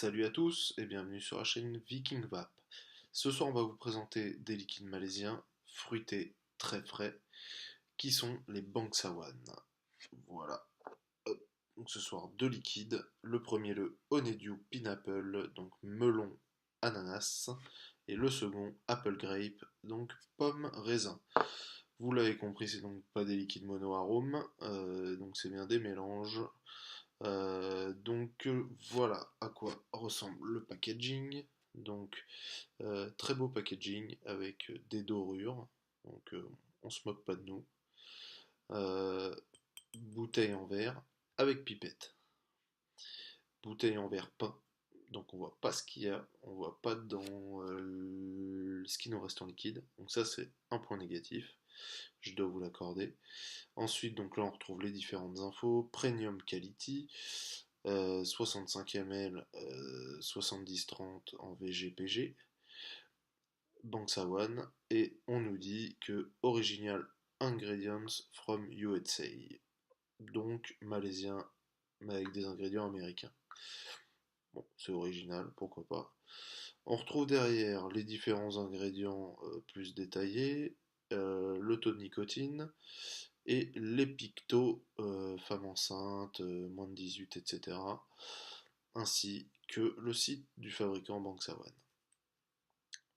Salut à tous et bienvenue sur la chaîne Viking Vap. Ce soir, on va vous présenter des liquides malaisiens, fruités, très frais, qui sont les Bangsawan. Voilà. Donc ce soir, deux liquides. Le premier, le Honeydew Pineapple, donc melon, ananas. Et le second, Apple Grape, donc pomme, raisin. Vous l'avez compris, c'est donc pas des liquides mono-arômes, donc c'est bien des mélanges. Voilà à quoi ressemble le packaging. Donc très beau packaging avec des dorures. Donc on se moque pas de nous. Euh, Bouteille en verre avec pipette. Bouteille en verre peint. Donc on voit pas ce qu'il y a, on voit pas dans ce qui nous reste en liquide. Donc ça c'est un point négatif, je dois vous l'accorder. Ensuite donc là on retrouve les différentes infos. Premium Quality, 65 ml, 70-30 en VGPG, Bangsawan, et on nous dit que Original Ingredients from USA, donc malaisien, mais avec des ingrédients américains. Bon, c'est original, pourquoi pas. On retrouve derrière les différents ingrédients plus détaillés, le taux de nicotine et les pictos, femmes enceintes, moins de 18, etc. Ainsi que le site du fabricant Bangsawan.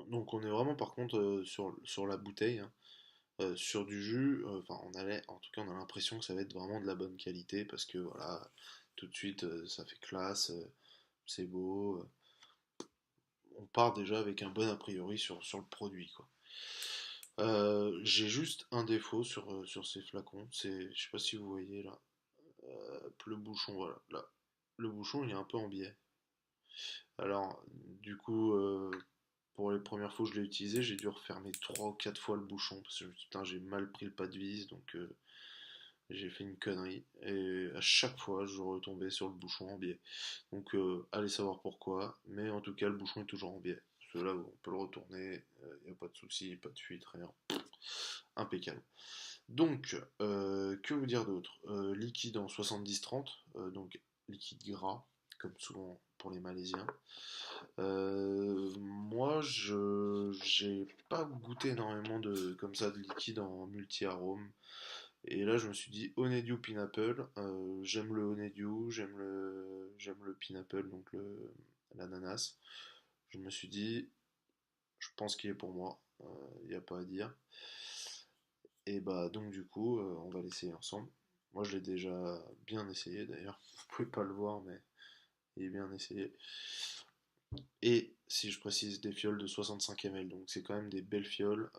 Donc on est vraiment par contre sur la bouteille, hein, sur du jus, enfin en tout cas on a l'impression que ça va être vraiment de la bonne qualité parce que voilà, tout de suite ça fait classe, c'est beau, on part déjà avec un bon a priori sur le produit, quoi. J'ai juste un défaut sur ces flacons, je sais pas si vous voyez là, le bouchon, voilà, là, le bouchon il est un peu en biais. Alors, du coup, pour les premières fois que je l'ai utilisé, j'ai dû refermer 3 ou 4 fois le bouchon parce que putain, j'ai mal pris le pas de vis, donc j'ai fait une connerie. Et à chaque fois, je retombais sur le bouchon en biais. Donc, allez savoir pourquoi, mais en tout cas, le bouchon est toujours en biais. Parce que là, on peut le retourner, il n'y a pas de souci, pas de fuite, rien. Impeccable. Donc, que vous dire d'autre? Liquide en 70-30, donc liquide gras, comme souvent pour les Malaisiens. Moi, je j'ai pas goûté énormément de comme ça de liquide en multi-arôme. Et là, je me suis dit Honeydew Pineapple. J'aime le Honeydew, j'aime le pineapple, donc le l'ananas. Je me suis dit, je pense qu'il est pour moi. Il n'y a pas à dire. Et bah donc du coup, on va l'essayer ensemble. Moi, je l'ai déjà bien essayé d'ailleurs. Vous pouvez pas le voir, mais il est bien essayé. Et si je précise, des fioles de 65 ml, donc c'est quand même des belles fioles,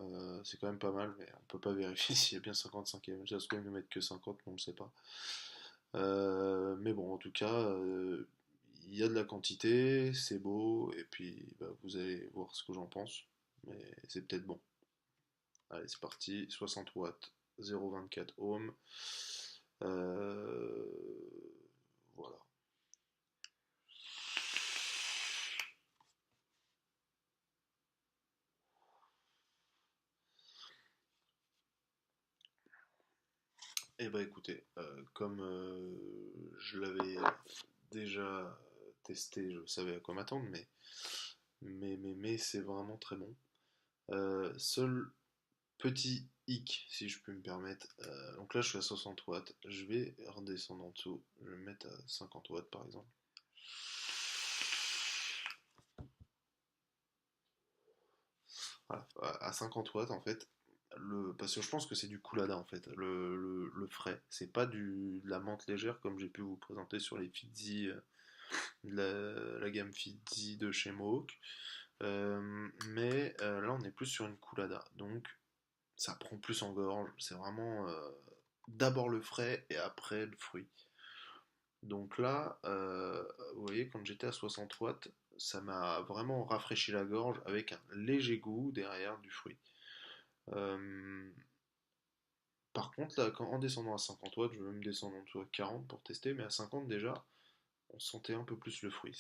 c'est quand même pas mal, mais on peut pas vérifier s'il y a bien 55 ml, ça se trouve ils ne mettent que 50, mais on ne sait pas. Mais bon, en tout cas, il y a de la quantité, c'est beau, et puis bah, vous allez voir ce que j'en pense, mais c'est peut-être bon. Allez, c'est parti, 60 watts, 0,24 ohms. Euh, voilà. Eh ben écoutez, comme je l'avais déjà testé, je savais à quoi m'attendre, mais c'est vraiment très bon. Seul petit hic, si je peux me permettre. Donc là, je suis à 60 watts. Je vais redescendre en dessous. Je vais me mettre à 50 watts par exemple. Voilà. À 50 watts, en fait, parce que je pense que c'est du Coolada en fait, le frais. C'est pas de la menthe légère comme j'ai pu vous présenter sur les Fizzy, la gamme Fizzy de chez Mohawk. Mais là, on est plus sur une Coolada. Donc, ça prend plus en gorge. C'est vraiment d'abord le frais et après le fruit. Donc là, vous voyez, quand j'étais à 60 watts, ça m'a vraiment rafraîchi la gorge avec un léger goût derrière du fruit. Euh, Par contre, là, en descendant à 50 watts, je vais même descendre en dessous à 40 pour tester, mais à 50 déjà, on sentait un peu plus le fruit.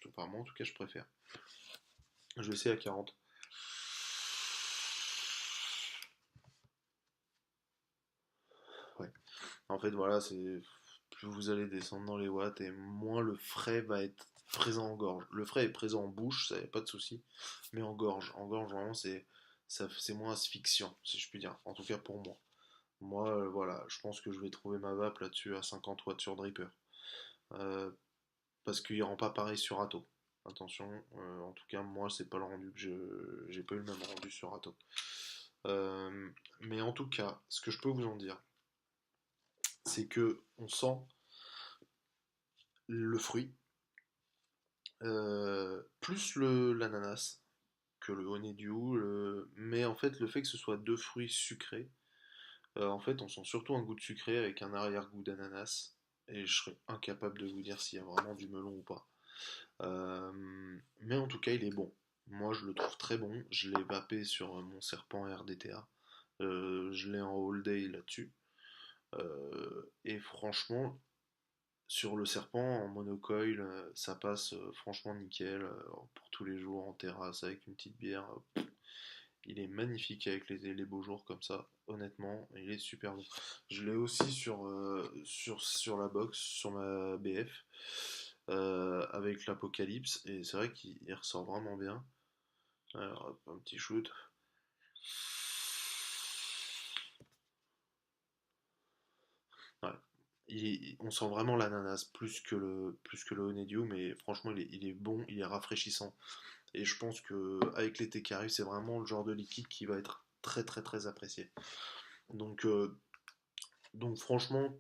Enfin, moi en tout cas, je préfère. Je vais essayer à 40. Ouais. En fait, voilà, c'est plus vous allez descendre dans les watts et moins le frais va être présent en gorge. Le frais est présent en bouche, ça y a pas de souci, mais en gorge vraiment c'est moins asphyxiant, si je puis dire. En tout cas pour moi. Moi, voilà, je pense que je vais trouver ma vape là-dessus à 50 watts sur Dripper. Euh, Parce qu'il rend pas pareil sur Atto. Attention, en tout cas, moi, c'est pas le rendu que j'ai pas eu le même rendu sur Atto. Euh, mais en tout cas, ce que je peux vous en dire, c'est que on sent le fruit, plus l'ananas que le honeydew, mais en fait, le fait que ce soit deux fruits sucrés, en fait, on sent surtout un goût de sucré avec un arrière-goût d'ananas, et je serais incapable de vous dire s'il y a vraiment du melon ou pas. Mais en tout cas, il est bon. Moi, je le trouve très bon. Je l'ai vapé sur mon serpent RDTA. Je l'ai en all day là-dessus. Et franchement, sur le serpent en monocoil, ça passe franchement nickel pour tous les jours en terrasse avec une petite bière. Il est magnifique avec les beaux jours comme ça. Honnêtement, il est super bon. Je l'ai aussi sur la box, sur ma BF, avec l'Apocalypse, et c'est vrai qu'il ressort vraiment bien. Alors, hop, un petit shoot. Ouais. On sent vraiment l'ananas plus que le honeydew, mais franchement, il est bon, il est rafraîchissant. Et je pense que avec l'été qui arrive, c'est vraiment le genre de liquide qui va être très très très apprécié. Donc, euh, donc franchement,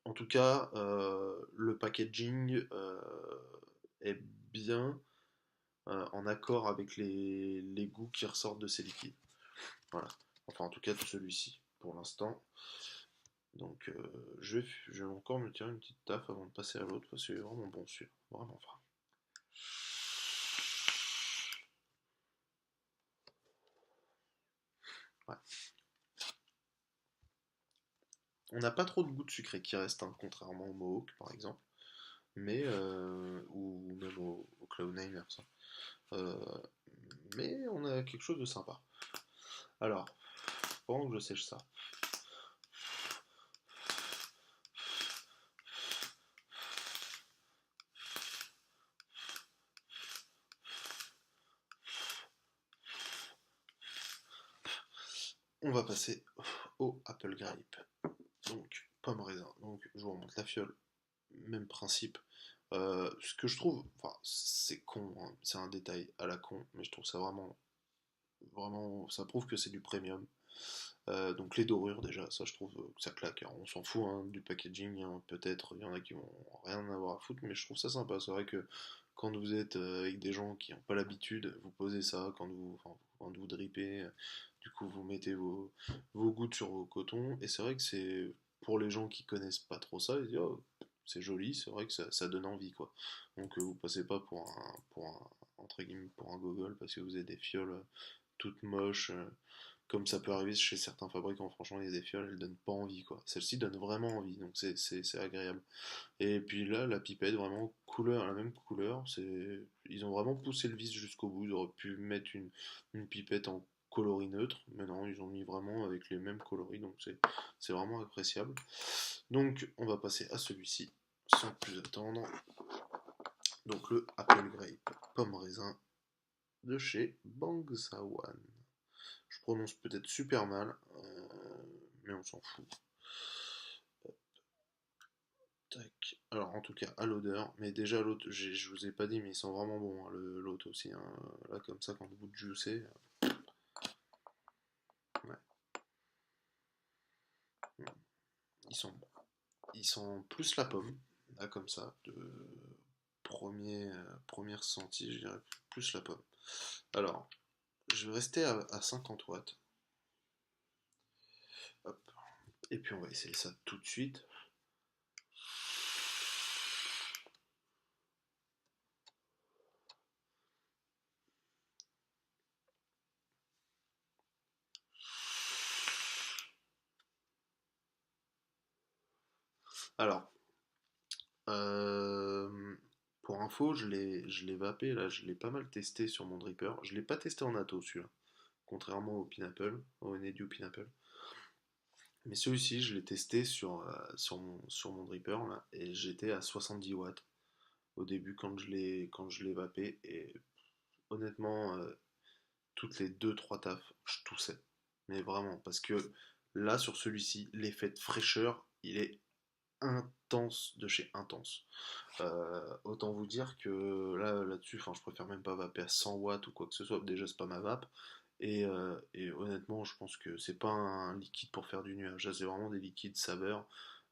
en tout cas, le packaging est bien en accord avec les goûts qui ressortent de ces liquides. Voilà. Enfin, en tout cas, de celui-ci, pour l'instant. Donc, je vais encore me tirer une petite taf avant de passer à l'autre, parce que c'est vraiment bon celui-là. Vraiment fort. Ouais. On n'a pas trop de goût de sucré qui reste, hein, contrairement au Mohawk, par exemple. Mais, ou même au Cloud9, ça. Euh, mais on a quelque chose de sympa. Alors, pendant que je sèche ça, on va passer au Apple Grape. Donc, pomme raisin. Donc, je vous remonte la fiole. Même principe. Ce que je trouve, enfin, c'est con, hein, c'est un détail à la con, mais je trouve ça vraiment, ça prouve que c'est du premium. Donc les dorures déjà, ça je trouve que ça claque, hein. On s'en fout hein, du packaging, hein. Peut-être il y en a qui vont rien avoir à foutre, mais je trouve ça sympa. C'est vrai que quand vous êtes avec des gens qui n'ont pas l'habitude, vous posez ça quand vous dripez, du coup vous mettez vos gouttes sur vos cotons, et c'est vrai que c'est pour les gens qui connaissent pas trop ça, ils disent oh, c'est joli, c'est vrai que ça donne envie quoi. Donc vous passez pas entre guillemets pour un gogol parce que vous avez des fioles toutes moches. Comme ça peut arriver chez certains fabricants, franchement, les fioles, elles donnent pas envie, quoi. Celle-ci donne vraiment envie, donc c'est agréable. Et puis là, la pipette, vraiment, couleur, la même couleur, ils ont vraiment poussé le vice jusqu'au bout, ils auraient pu mettre une pipette en coloris neutre, mais non, ils ont mis vraiment avec les mêmes coloris, donc c'est vraiment appréciable. Donc, on va passer à celui-ci, sans plus attendre. Donc, le Apple Grape pomme raisin de chez Bangsawan. Je prononce peut-être super mal, mais on s'en fout. Tac. Alors en tout cas à l'odeur, mais déjà l'autre, je vous ai pas dit, mais il sent vraiment bon hein, l'autre aussi, hein. Là comme ça quand vous juicez, ouais, il sent bon. Il sent plus la pomme, là comme ça, de première senti, je dirais plus la pomme. Alors, je vais rester à 50 watts. Hop. Et puis on va essayer ça tout de suite. Alors, Euh, pour info, je l'ai vapé, là, je l'ai pas mal testé sur mon dripper. Je l'ai pas testé en atto celui-là, contrairement au Pineapple, au Honeydew Pineapple. Mais celui-ci, je l'ai testé sur mon dripper là, et j'étais à 70 watts. au début quand je l'ai vapé, et honnêtement, toutes les deux trois tafs, je toussais. Mais vraiment, parce que là, sur celui-ci, l'effet de fraîcheur, il est intense de chez intense. Autant vous dire que là-dessus, enfin, je préfère même pas vaper à 100 watts ou quoi que ce soit. Déjà, c'est pas ma vape. Et honnêtement, je pense que c'est pas un liquide pour faire du nuage. Là, c'est vraiment des liquides saveurs.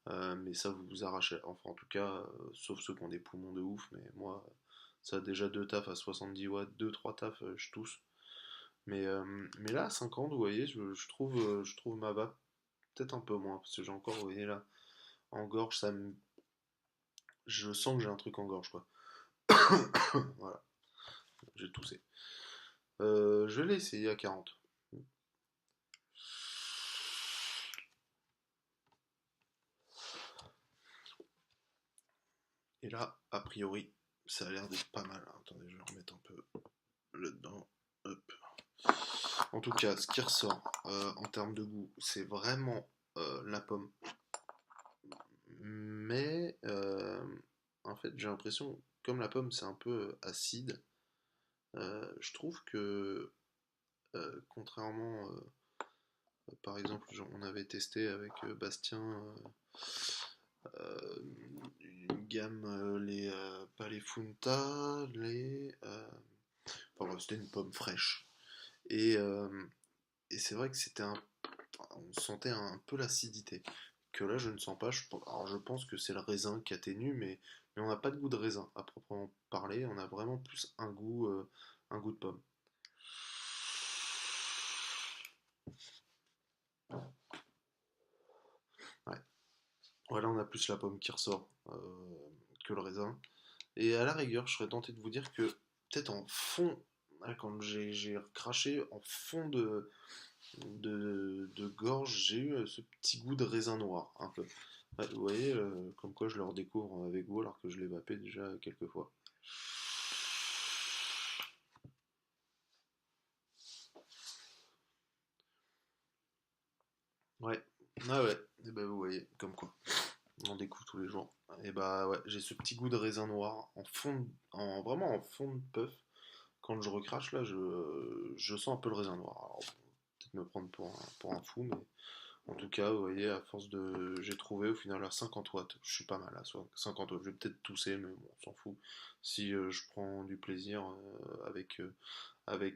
Mais ça, vous vous arrachez. Enfin, en tout cas, sauf ceux qui ont des poumons de ouf. Mais moi, ça a déjà deux tafs à 70 watts, deux, trois tafs, je tousse. Mais là, à 50, vous voyez, je trouve ma vape peut-être un peu moins. Parce que j'ai encore, vous voyez là, en gorge, je sens que j'ai un truc en gorge, quoi. Voilà, j'ai toussé. Je l'ai essayé à 40. Et là, a priori, ça a l'air d'être pas mal. Attendez, je vais remettre un peu là-dedans. Hop. En tout cas, ce qui ressort en termes de goût, c'est vraiment la pomme. Mais en fait, j'ai l'impression, comme la pomme, c'est un peu acide. Je trouve que, contrairement, par exemple, on avait testé avec Bastien euh, une gamme, pas les Funta, enfin, bref, c'était une pomme fraîche. Et, euh, et c'est vrai que on sentait un peu l'acidité. Que là, je ne sens pas. Alors, je pense que c'est le raisin qui atténue, mais on n'a pas de goût de raisin à proprement parler. On a vraiment plus un goût de pomme. Ouais. Voilà, on a plus la pomme qui ressort que le raisin. Et à la rigueur, je serais tenté de vous dire que peut-être en fond, là, quand j'ai craché en fond de gorge, j'ai eu ce petit goût de raisin noir, un peu. Ouais, vous voyez, comme quoi je le redécouvre avec vous alors que je l'ai vapé déjà quelques fois. Ouais, ah ouais, et ben vous voyez, comme quoi, on en découvre tous les jours. Et bah ouais, j'ai ce petit goût de raisin noir vraiment en fond de puff. Quand je recrache là, je sens un peu le raisin noir. Alors, bon, peut-être me prendre pour un fou, mais en tout cas, vous voyez, à force de. J'ai trouvé au final à 50 watts. Je suis pas mal à 50 watts. Je vais peut-être tousser, mais bon, on s'en fout. Si je prends du plaisir avec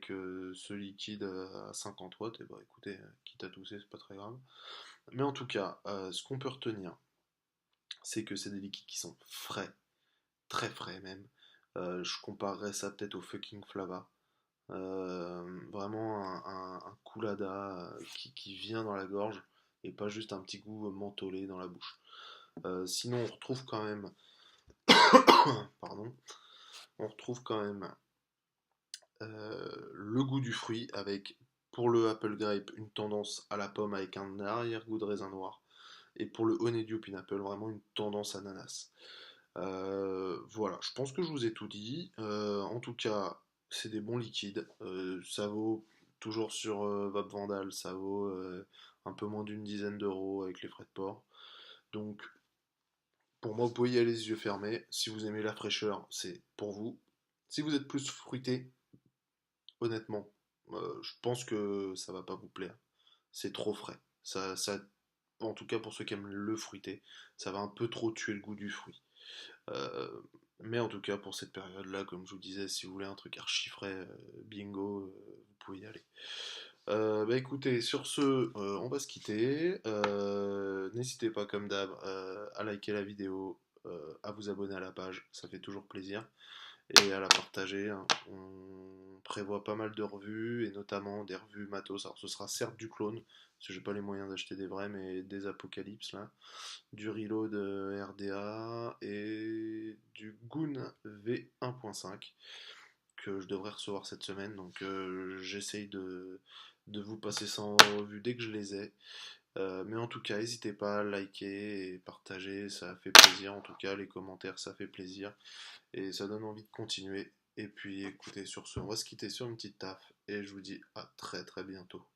ce liquide à 50 watts, et bah écoutez, quitte à tousser, c'est pas très grave. Mais en tout cas, ce qu'on peut retenir, c'est que c'est des liquides qui sont frais, très frais même. Je comparerais ça peut-être au fucking Flava. Vraiment un coolada qui vient dans la gorge et pas juste un petit goût mentholé dans la bouche. Sinon, on retrouve quand même, pardon, on retrouve quand même le goût du fruit avec, pour le apple grape, une tendance à la pomme avec un arrière-goût de raisin noir. Et pour le honeydew pineapple, vraiment une tendance ananas. Voilà, je pense que je vous ai tout dit. En tout cas, c'est des bons liquides. Ça vaut toujours sur Vape Vandal, ça vaut un peu moins d'une dizaine d'euros avec les frais de port. Donc, pour moi, vous pouvez y aller les yeux fermés. Si vous aimez la fraîcheur, c'est pour vous. Si vous êtes plus fruité, honnêtement, je pense que ça va pas vous plaire. C'est trop frais. En tout cas, pour ceux qui aiment le fruité, ça va un peu trop tuer le goût du fruit. Euh, mais en tout cas, pour cette période-là, comme je vous disais, si vous voulez un truc archi frais, bingo, vous pouvez y aller. Bah écoutez, sur ce, on va se quitter. N'hésitez pas, comme d'hab, à liker la vidéo, à vous abonner à la page, ça fait toujours plaisir, et à la partager, hein. On prévoit pas mal de revues, et notamment des revues matos. Alors ce sera certes du clone, parce que j'ai pas les moyens d'acheter des vrais, mais des Apocalypse là, du Reload RDA et du Goon V1.5 que je devrais recevoir cette semaine. Donc j'essaye de vous passer ça en revue dès que je les ai. Mais en tout cas, n'hésitez pas à liker et partager, ça fait plaisir. En tout cas, les commentaires, ça fait plaisir. Et ça donne envie de continuer. Et puis écoutez, sur ce, on va se quitter sur une petite taf. Et je vous dis à très très bientôt.